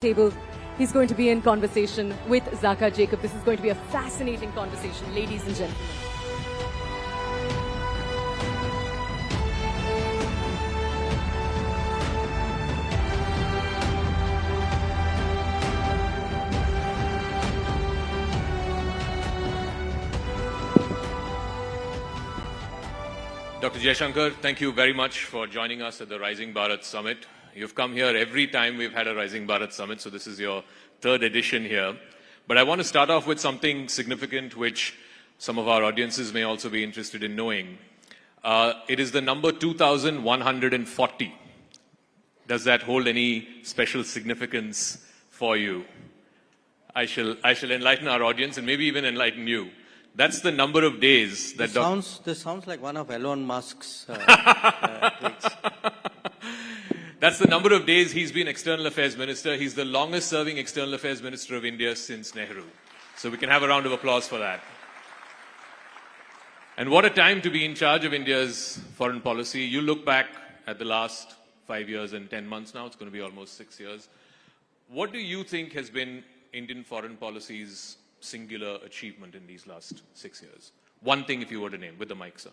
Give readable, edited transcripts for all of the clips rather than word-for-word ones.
Table. He's going to be in conversation with Zaka Jacob. This is going to be a fascinating conversation, ladies and gentlemen. Dr. Jaishankar, thank you very much for joining us at the Rising Bharat Summit. You've come here every time we've had a Rising Bharat Summit, so this is your third edition here. But I want to start off with something significant which some of our audiences may also be interested in knowing. It is the number 2,140. Does that hold any special significance for you? I shall enlighten our audience and maybe even enlighten you. That's the number of days that... This sounds like one of Elon Musk's tweets. That's the number of days he's been External Affairs Minister. He's the longest serving External Affairs Minister of India since Nehru. So we can have a round of applause for that. And what a time to be in charge of India's foreign policy. You look back at the last 5 years and 10 months now, it's going to be almost 6 years. What do you think has been Indian foreign policy's singular achievement in these last 6 years? One thing if you were to name, with the mic, sir.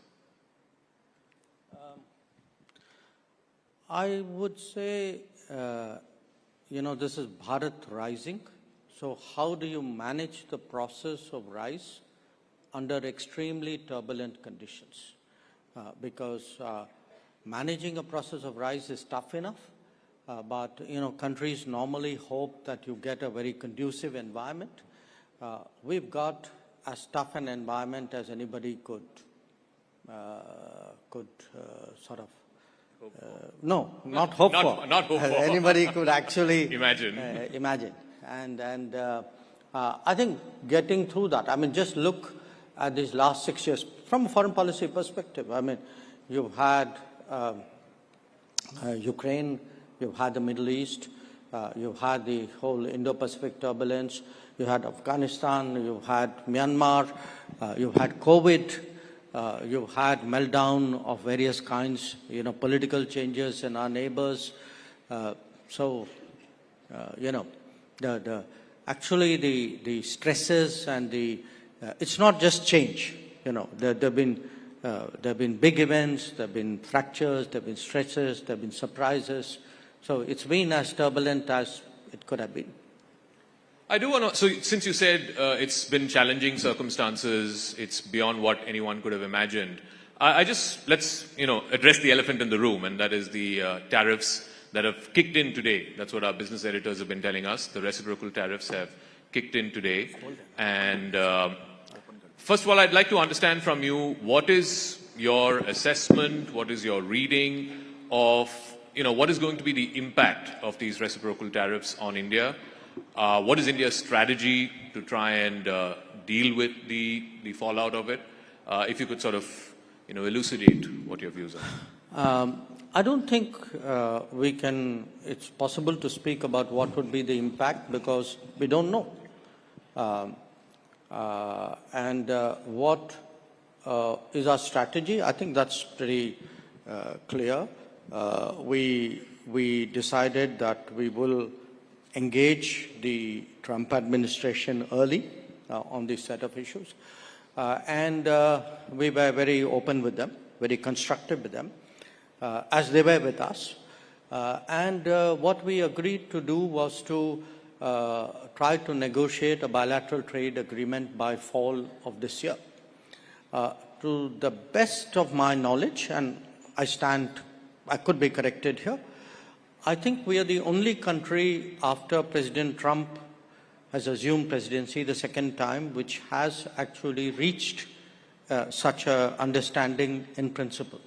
I would say, this is Bharat rising. So how do you manage the process of rise under extremely turbulent conditions? Because managing a process of rise is tough enough, but countries normally hope that you get a very conducive environment. We've got as tough an environment as anybody could sort of no, not hope for. Not hope for. Anybody could actually imagine. And I think getting through that, just look at these last 6 years from a foreign policy perspective. You've had Ukraine, you've had the Middle East, you've had the whole Indo-Pacific turbulence, you had Afghanistan, you've had Myanmar, you've had COVID, you've had meltdown of various kinds, political changes in our neighbors. Actually the stresses and it's not just change. There have been big events, there have been fractures, there have been stresses, there have been surprises. So it's been as turbulent as it could have been. I do want to, so since you said it's been challenging circumstances, it's beyond what anyone could have imagined, let's address the elephant in the room, and that is the tariffs that have kicked in today. That's what our business editors have been telling us. The reciprocal tariffs have kicked in today. And first of all, I'd like to understand from you, what is your assessment, what is your reading of, what is going to be the impact of these reciprocal tariffs on India? What is India's strategy to try and deal with the fallout of it? If you could sort of, elucidate what your views are. I don't think it's possible to speak about what would be the impact because we don't know. What is our strategy? I think that's pretty clear. We decided that we will engage the Trump administration early on this set of issues. We were very open with them, very constructive with them, as they were with us. What we agreed to do was to try to negotiate a bilateral trade agreement by fall of this year. To the best of my knowledge, and I could be corrected here, I think we are the only country after President Trump has assumed presidency the second time which has actually reached such an understanding in principle.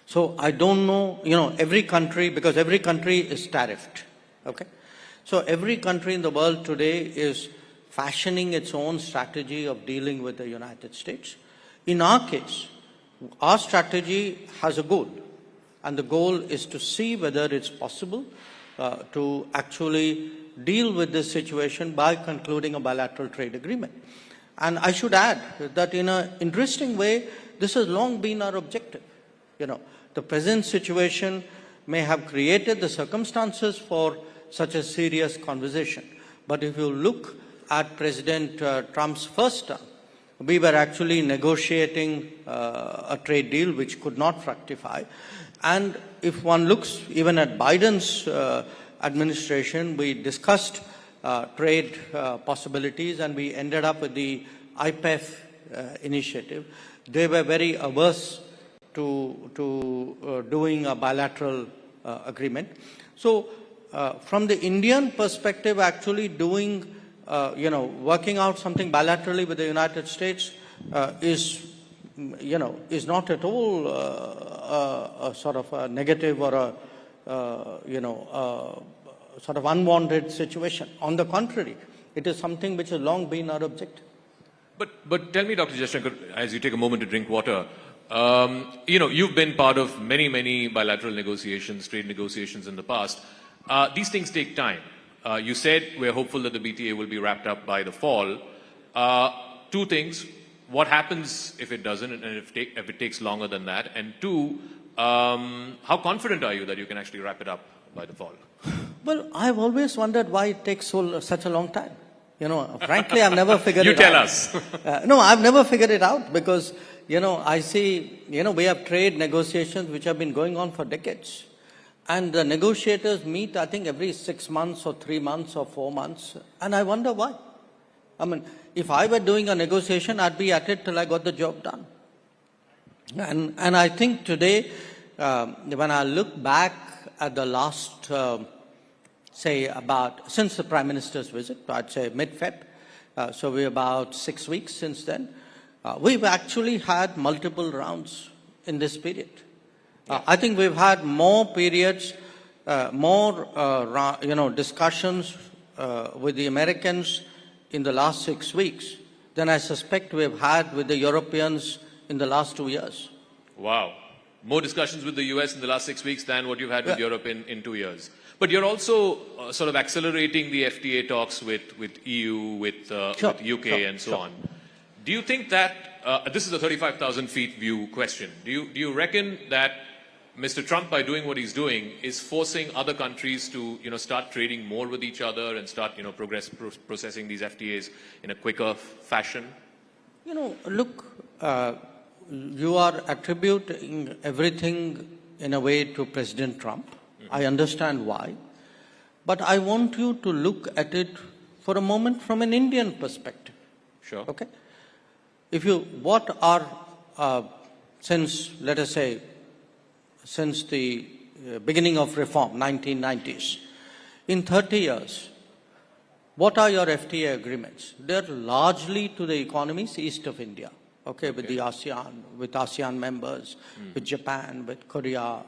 So I don't know, every country, because every country is tariffed, okay? So every country in the world today is fashioning its own strategy of dealing with the United States. In our case, our strategy has a goal. And the goal is to see whether it's possible to actually deal with this situation by concluding a bilateral trade agreement. And I should add that in an interesting way, this has long been our objective. The present situation may have created the circumstances for such a serious conversation. But if you look at President Trump's first term, we were actually negotiating a trade deal which could not fructify. And if one looks even at Biden's administration, we discussed trade possibilities and we ended up with the IPEF initiative. They were very averse to doing a bilateral agreement. So from the Indian perspective, actually doing, working out something bilaterally with the United States is not at all a sort of a negative or a, sort of unwanted situation. On the contrary, it is something which has long been our objective. But tell me, Dr. Jaishankar, as you take a moment to drink water, you've been part of many bilateral negotiations, trade negotiations in the past. These things take time. You said we're hopeful that the BTA will be wrapped up by the fall. Two things. What happens if it doesn't and if it takes longer than that? And two, how confident are you that you can actually wrap it up by the fall? Well, I've always wondered why it takes such a long time. Frankly, I've never figured it out. You tell us. No, I've never figured it out because, I see, we have trade negotiations which have been going on for decades. And the negotiators meet, I think, every 6 months or 3 months or 4 months. And I wonder why. I mean, if I were doing a negotiation, I'd be at it till I got the job done. And I think today, when I look back at the last, since the Prime Minister's visit, I'd say mid-Feb, so we're about 6 weeks since then, we've actually had multiple rounds in this period. I think we've had more periods, discussions with the Americans in the last 6 weeks than I suspect we've had with the Europeans in the last 2 years. Wow. More discussions with the US in the last 6 weeks than what you've had with Europe in 2 years. But you're also sort of accelerating the FTA talks with EU, with UK and so on. Do you think that, this is a 35,000 feet view question, do you reckon that Mr. Trump, by doing what he's doing, is forcing other countries to, start trading more with each other and start, processing these FTAs in a quicker fashion? Look, you are attributing everything in a way to President Trump. Mm-hmm. I understand why. But I want you to look at it for a moment from an Indian perspective. Sure. Okay? Let us say, since the beginning of reform, 1990s, in 30 years, what are your FTA agreements? They're largely to the economies east of India, with the ASEAN, with ASEAN members, with Japan, with Korea,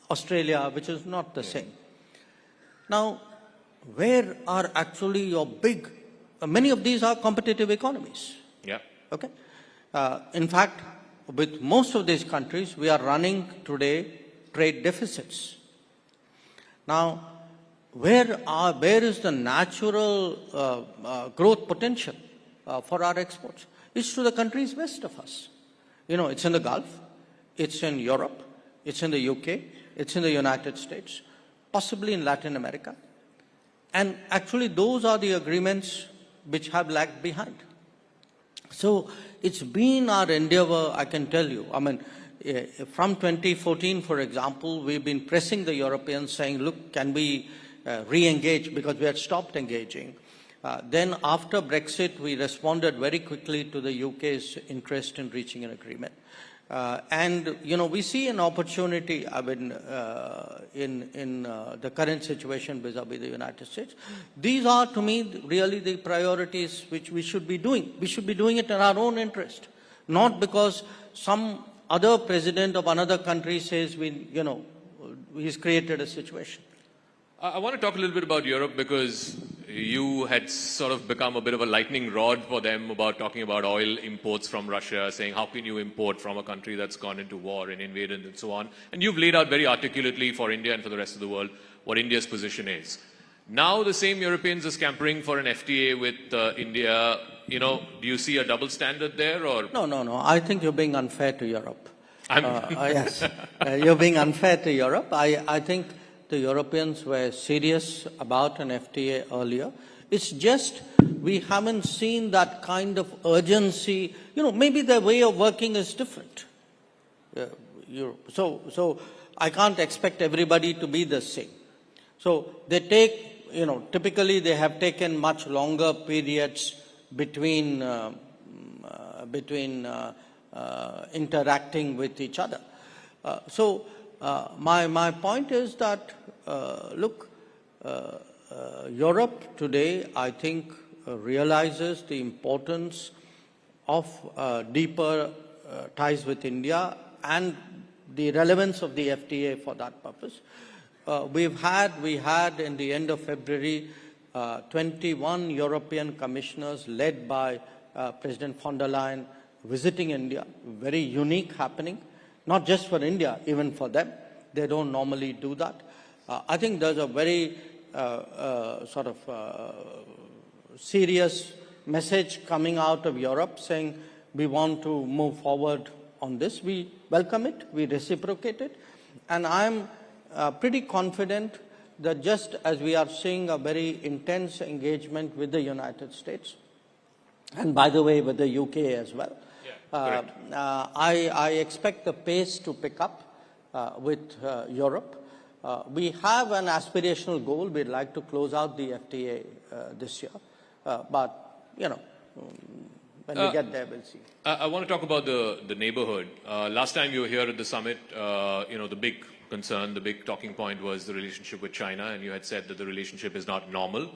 Australia, which is not the same. Now, where are actually your many of these are competitive economies. Yeah. Okay? In fact, with most of these countries, we are running today trade deficits. Now, where is the natural growth potential for our exports? It's to the countries west of us. It's in the Gulf, it's in Europe, it's in the UK, it's in the United States, possibly in Latin America. And actually, those are the agreements which have lagged behind. So it's been our endeavor, I can tell you. I mean, from 2014, for example, we've been pressing the Europeans saying, look, can we re-engage, because we had stopped engaging. Then after Brexit, we responded very quickly to the UK's interest in reaching an agreement. We see an opportunity, in the current situation vis-a-vis the United States. These are, to me, really the priorities which we should be doing. We should be doing it in our own interest, not because some other president of another country says he's created a situation. I want to talk a little bit about Europe, because you had sort of become a bit of a lightning rod for them about talking about oil imports from Russia, saying how can you import from a country that's gone into war and invaded and so on. And you've laid out very articulately for India and for the rest of the world what India's position is. Now the same Europeans are scampering for an FTA with India. Do you see a double standard there? Or No. I think you're being unfair to Europe. Yes, you're being unfair to Europe. I think the Europeans were serious about an FTA earlier. It's just we haven't seen that kind of urgency. Maybe their way of working is different. So I can't expect everybody to be the same. So they take, typically they have taken much longer periods between interacting with each other. My point is that, look, Europe today, I think, realizes the importance of deeper ties with India and the relevance of the FTA for that purpose. We had in the end of February 21 European commissioners led by President von der Leyen visiting India. Very unique happening, not just for India, even for them. They don't normally do that. I think there's a very serious message coming out of Europe saying we want to move forward on this. We welcome it, we reciprocate it, and I'm pretty confident that just as we are seeing a very intense engagement with the United States, and by the way with the UK as well, I expect the pace to pick up with Europe. We have an aspirational goal. We'd like to close out the FTA this year, but when we get there, we'll see. I want to talk about the neighborhood. Last time you were here at the summit, the big concern, the big talking point was the relationship with China, and you had said that the relationship is not normal,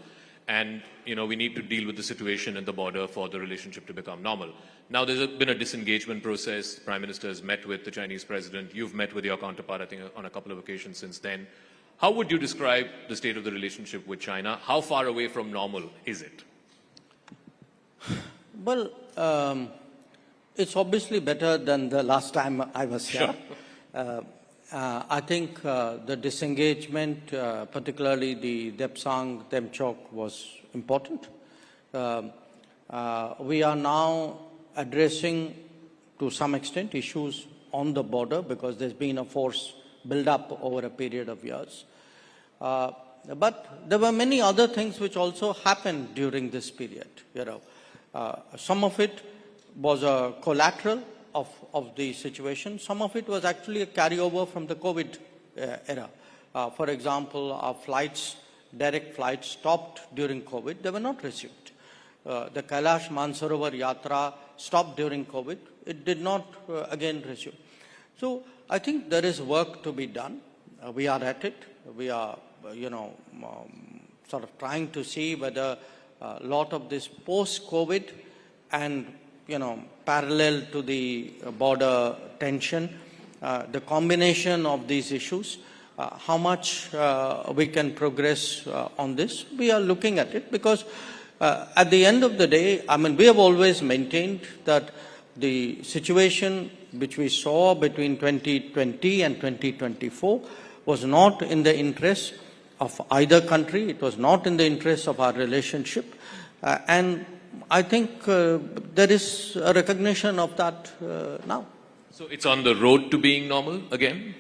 and we need to deal with the situation at the border for the relationship to become normal. Now there's been a disengagement process. The Prime Minister has met with the Chinese President. You've met with your counterpart, I think, on a couple of occasions since then. How would you describe the state of the relationship with China? How far away from normal is it? Well, it's obviously better than the last time I was here. Sure. I think the disengagement, particularly the Depsang-Demchok, was important. We are now addressing, to some extent, issues on the border because there's been a force build-up over a period of years. But there were many other things which also happened during this period. Some of it was a collateral of the situation. Some of it was actually a carryover from the COVID era. For example, our flights, direct flights, stopped during COVID. They were not resumed. The Kailash Mansarovar Yatra stopped during COVID. It did not again resume. So I think there is work to be done. We are at it. We are, sort of trying to see whether a lot of this post-COVID and parallel to the border tension, the combination of these issues, how much we can progress on this. We are looking at it because at the end of the day, we have always maintained that the situation which we saw between 2020 and 2024 was not in the interest of either country. It was not in the interest of our relationship. And I think there is a recognition of that now. So it's on the road to being normal again?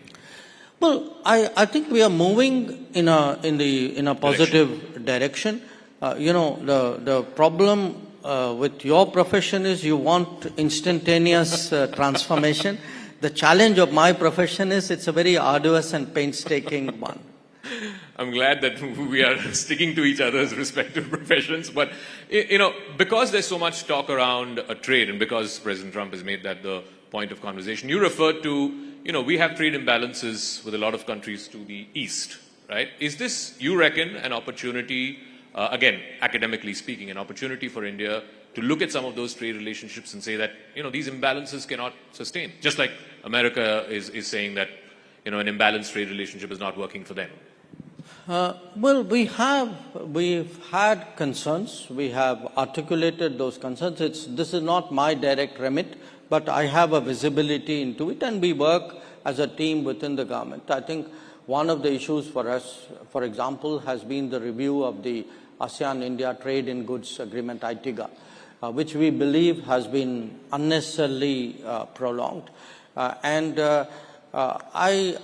Well, I think we are moving in a positive direction. The problem with your profession is you want instantaneous transformation. The challenge of my profession is it's a very arduous and painstaking one. I'm glad that we are sticking to each other's respective professions. But, because there's so much talk around trade and because President Trump has made that the point of conversation, you referred to, we have trade imbalances with a lot of countries to the east, right? Is this, you reckon, an opportunity, again, academically speaking, an opportunity for India to look at some of those trade relationships and say that, these imbalances cannot sustain? Just like America is saying that, an imbalanced trade relationship is not working for them. Well, we've had concerns. We have articulated those concerns. This is not my direct remit, but I have a visibility into it, and we work as a team within the government. I think one of the issues for us, for example, has been the review of the ASEAN-India Trade in Goods Agreement, ITIGA, which we believe has been unnecessarily prolonged. I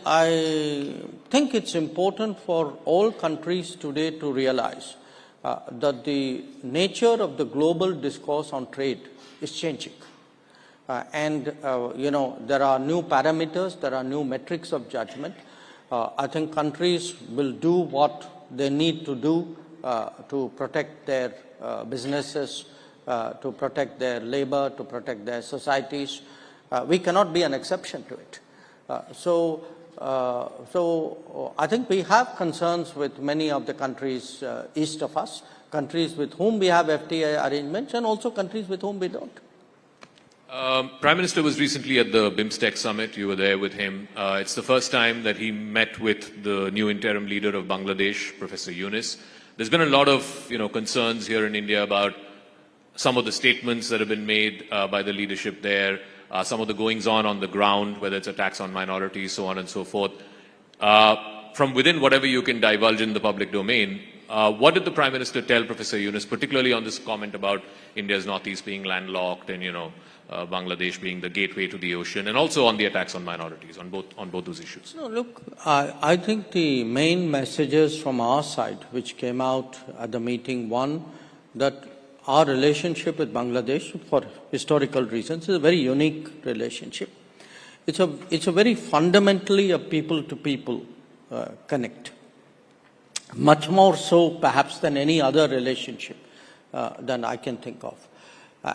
think it's important for all countries today to realize that the nature of the global discourse on trade is changing. There are new parameters, there are new metrics of judgment. I think countries will do what they need to do to protect their businesses, to protect their labor, to protect their societies. We cannot be an exception to it. So I think we have concerns with many of the countries east of us, countries with whom we have FTA arrangements, and also countries with whom we don't. Prime Minister was recently at the BIMSTEC summit. You were there with him. It's the first time that he met with the new interim leader of Bangladesh, Professor Yunus. There's been a lot of concerns here in India about some of the statements that have been made by the leadership there, some of the goings-on the ground, whether it's attacks on minorities, so on and so forth. From within whatever you can divulge in the public domain, what did the Prime Minister tell Professor Yunus, particularly on this comment about India's northeast being landlocked and, Bangladesh being the gateway to the ocean, and also on the attacks on minorities, on both those issues? No, look, I think the main messages from our side, which came out at the meeting, one, that our relationship with Bangladesh, for historical reasons, is a very unique relationship. It's a very fundamentally a people-to-people connect. Much more so, perhaps, than any other relationship than I can think of.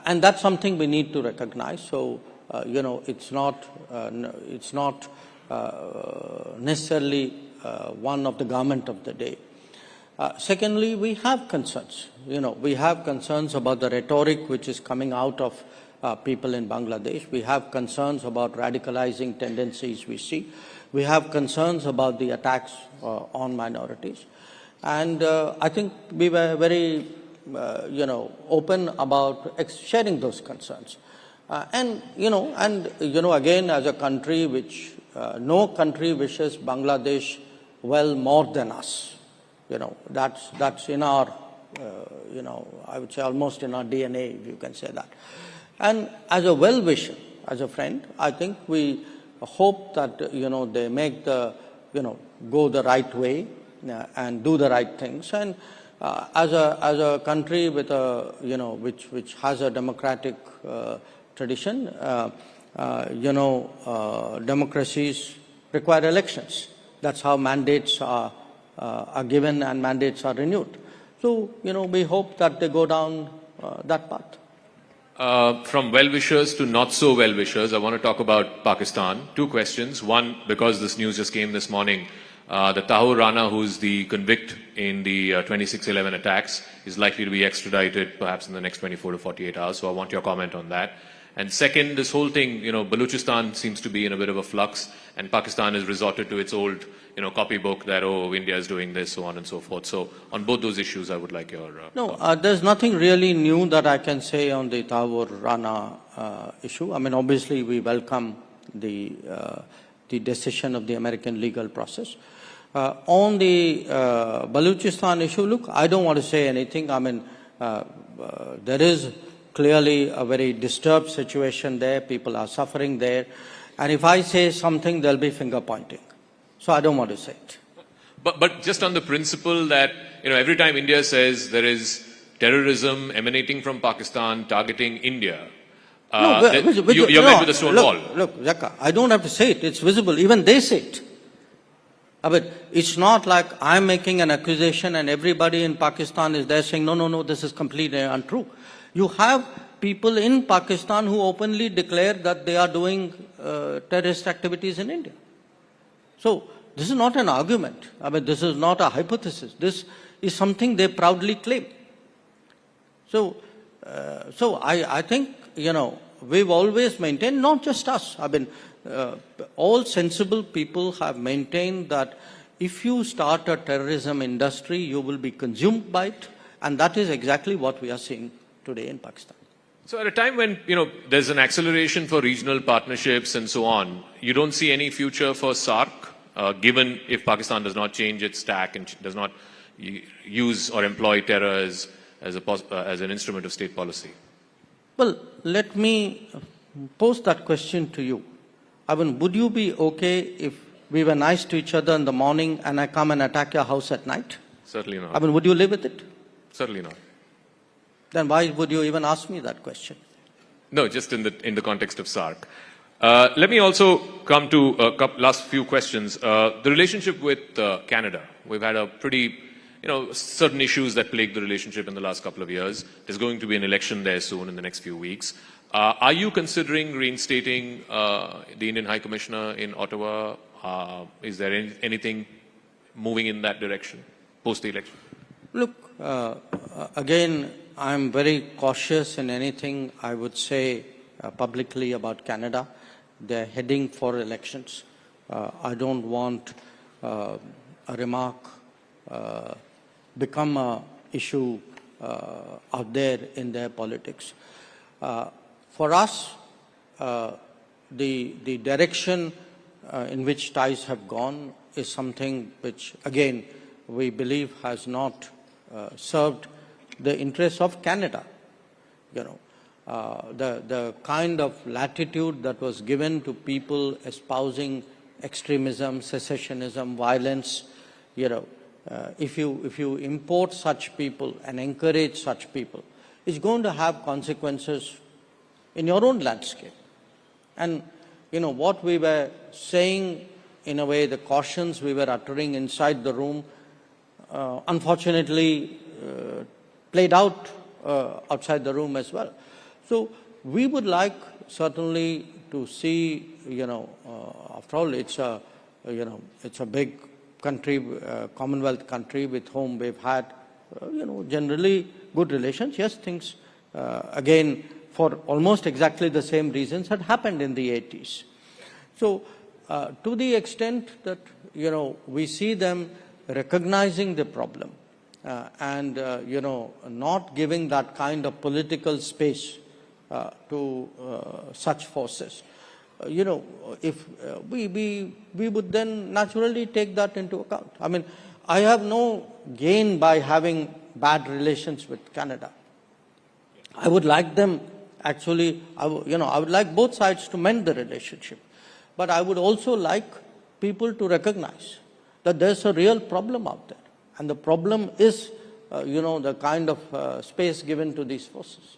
And that's something we need to recognize. So, it's not necessarily one of the garment of the day. Secondly, we have concerns. We have concerns about the rhetoric which is coming out of people in Bangladesh. We have concerns about radicalizing tendencies we see. We have concerns about the attacks on minorities. And I think we were very, open about sharing those concerns. Again, as a country which, no country wishes Bangladesh well more than us. That's in our, I would say almost in our DNA, if you can say that. And as a well-wisher, as a friend, I think we hope that, they make the, go the right way and do the right things. And as a country with a, which has a democratic tradition, democracies require elections. That's how mandates are given and mandates are renewed. So, we hope that they go down that path. From well-wishers to not-so-well-wishers, I want to talk about Pakistan. Two questions. One, because this news just came this morning, the Tahir Rana, who's the convict in the 26/11 attacks, is likely to be extradited perhaps in the next 24 to 48 hours. So I want your comment on that. And second, this whole thing, Balochistan seems to be in a bit of a flux, and Pakistan has resorted to its old, copybook that, India is doing this, so on and so forth. So on both those issues, I would like your there's nothing really new that I can say on the Tahir Rana issue. I mean, obviously, we welcome the decision of the American legal process. On the Balochistan issue, look, I don't want to say anything. I mean, there is clearly a very disturbed situation there. People are suffering there. And if I say something, there'll be finger pointing. So I don't want to say it. But just on the principle that, every time India says there is terrorism emanating from Pakistan targeting India, you're met with a stone wall. Look, Zaka, I don't have to say it. It's visible. Even they say it. But it's not like I'm making an accusation and everybody in Pakistan is there saying, no, this is completely untrue. You have people in Pakistan who openly declare that they are doing terrorist activities in India. So this is not an argument. I mean, this is not a hypothesis. This is something they proudly claim. So I think, we've always maintained, not just us, I mean, all sensible people have maintained that if you start a terrorism industry, you will be consumed by it. And that is exactly what we are seeing today in Pakistan. So at a time when, there's an acceleration for regional partnerships and so on, you don't see any future for SAARC, given if Pakistan does not change its tack and does not use or employ terror as an instrument of state policy? Well, let me pose that question to you. I mean, would you be okay if we were nice to each other in the morning and I come and attack your house at night? Certainly not. I mean, would you live with it? Certainly not. Then why would you even ask me that question? No, just in the context of SARC. Let me also come to last few questions. The relationship with Canada. We've had a pretty, certain issues that plague the relationship in the last couple of years. There's going to be an election there soon in the next few weeks. Are you considering reinstating the Indian High Commissioner in Ottawa? Is there anything moving in that direction post the election? Look, again, I'm very cautious in anything I would say publicly about Canada. They're heading for elections. I don't want a remark become an issue out there in their politics. For us, the direction in which ties have gone is something which, again, we believe has not served the interests of Canada. The kind of latitude that was given to people espousing extremism, secessionism, violence, if you import such people and encourage such people, it's going to have consequences in your own landscape. And, what we were saying, in a way, the cautions we were uttering inside the room, unfortunately, played out outside the room as well. So we would like certainly to see, after all, it's a big country, Commonwealth country with whom we've had, generally good relations. Yes, things, again, for almost exactly the same reasons had happened in the 80s. So to the extent that, we see them recognizing the problem and, not giving that kind of political space to such forces, if we would then naturally take that into account. I mean, I have no gain by having bad relations with Canada. I would like them, actually, I would like both sides to mend the relationship. But I would also like people to recognize that there's a real problem out there. And the problem is, the kind of space given to these forces.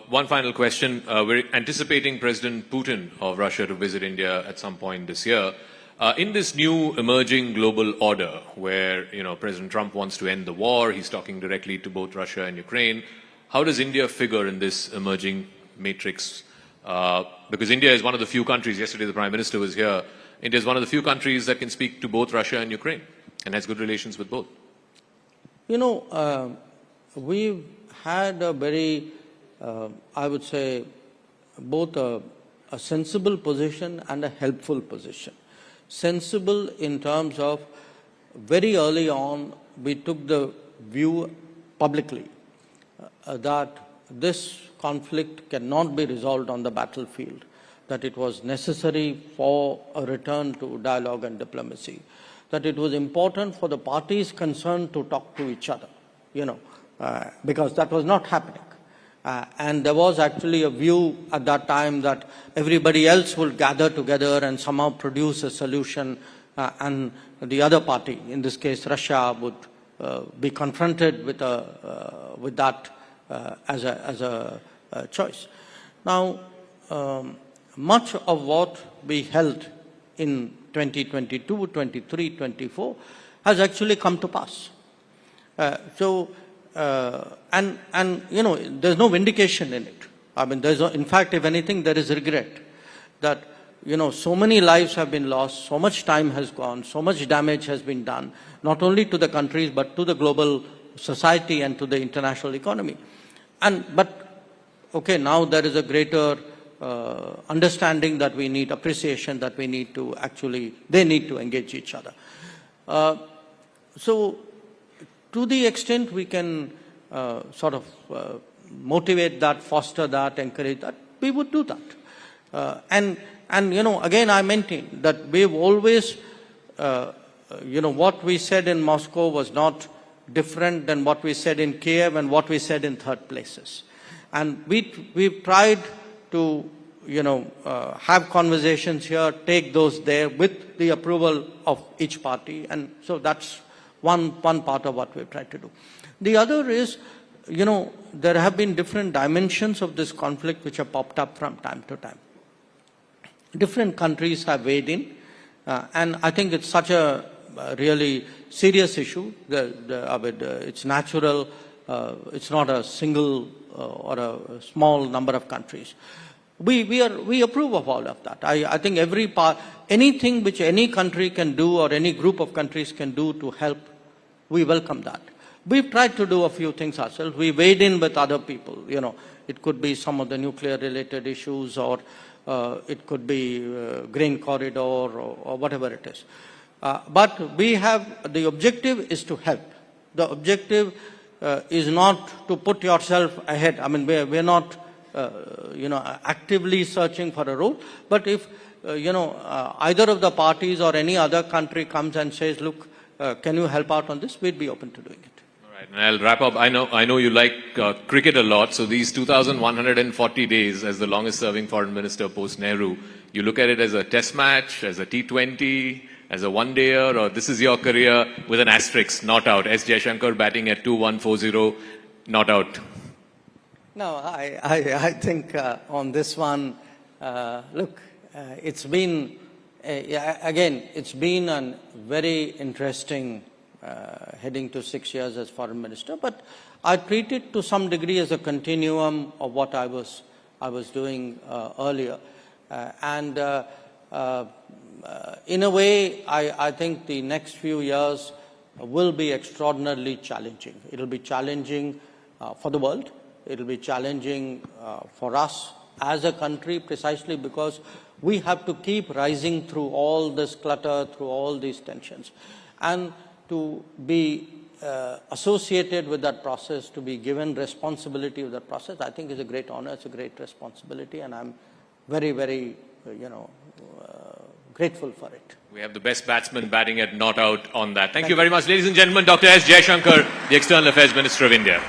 One final question. We're anticipating President Putin of Russia to visit India at some point this year. In this new emerging global order where, President Trump wants to end the war, he's talking directly to both Russia and Ukraine, how does India figure in this emerging matrix? Because India is one of the few countries, yesterday the Prime Minister was here, India is one of the few countries that can speak to both Russia and Ukraine and has good relations with both. We've had a very, I would say, both a sensible position and a helpful position. Sensible in terms of very early on, we took the view publicly that this conflict cannot be resolved on the battlefield, that it was necessary for a return to dialogue and diplomacy, that it was important for the parties concerned to talk to each other, because that was not happening. And there was actually a view at that time that everybody else will gather together and somehow produce a solution, and the other party, in this case Russia, would be confronted with that as a choice. Now, much of what we held in 2022, 23, 24 has actually come to pass. And there's no vindication in it. I mean, in fact, if anything, there is regret that, so many lives have been lost, so much time has gone, so much damage has been done, not only to the countries, but to the global society and to the international economy. But, okay, now there is a greater understanding that we need, appreciation that we need to they need to engage each other. So, to the extent we can motivate that, foster that, encourage that, we would do that. And again, I maintain that we've always, what we said in Moscow was not different than what we said in Kiev and what we said in third places. And we've tried to have conversations here, take those there with the approval of each party. And so that's one part of what we've tried to do. The other is, there have been different dimensions of this conflict which have popped up from time to time. Different countries have weighed in, and I think it's such a really serious issue. It's natural. It's not a single or a small number of countries. We approve of all of that. I think anything which any country can do or any group of countries can do to help, we welcome that. We've tried to do a few things ourselves. We weighed in with other people. It could be some of the nuclear-related issues, or it could be grain corridor, or whatever it is. But the objective is to help. The objective is not to put yourself ahead. I mean, we're not, actively searching for a role. But if, either of the parties or any other country comes and says, look, can you help out on this? We'd be open to doing it. All right, and I'll wrap up. I know you like cricket a lot. So these 2,140 days as the longest serving foreign minister post-Nehru, you look at it as a test match, as a T20, as a one-dayer, or this is your career with an asterisk, not out. S. Jaishankar batting at 2-1-4-0, not out. No, I think on this one, look, it's been, again, it's been a very interesting heading to 6 years as foreign minister, but I treat it to some degree as a continuum of what I was doing earlier. In a way, I think the next few years will be extraordinarily challenging. It'll be challenging for the world. It'll be challenging for us as a country, precisely because we have to keep rising through all this clutter, through all these tensions. And to be associated with that process, to be given responsibility of that process, I think is a great honor, it's a great responsibility, and I'm very, very, grateful for it. We have the best batsman batting at not out on that. Thank you very much, ladies and gentlemen. Dr. S. Jaishankar, the External Affairs Minister of India.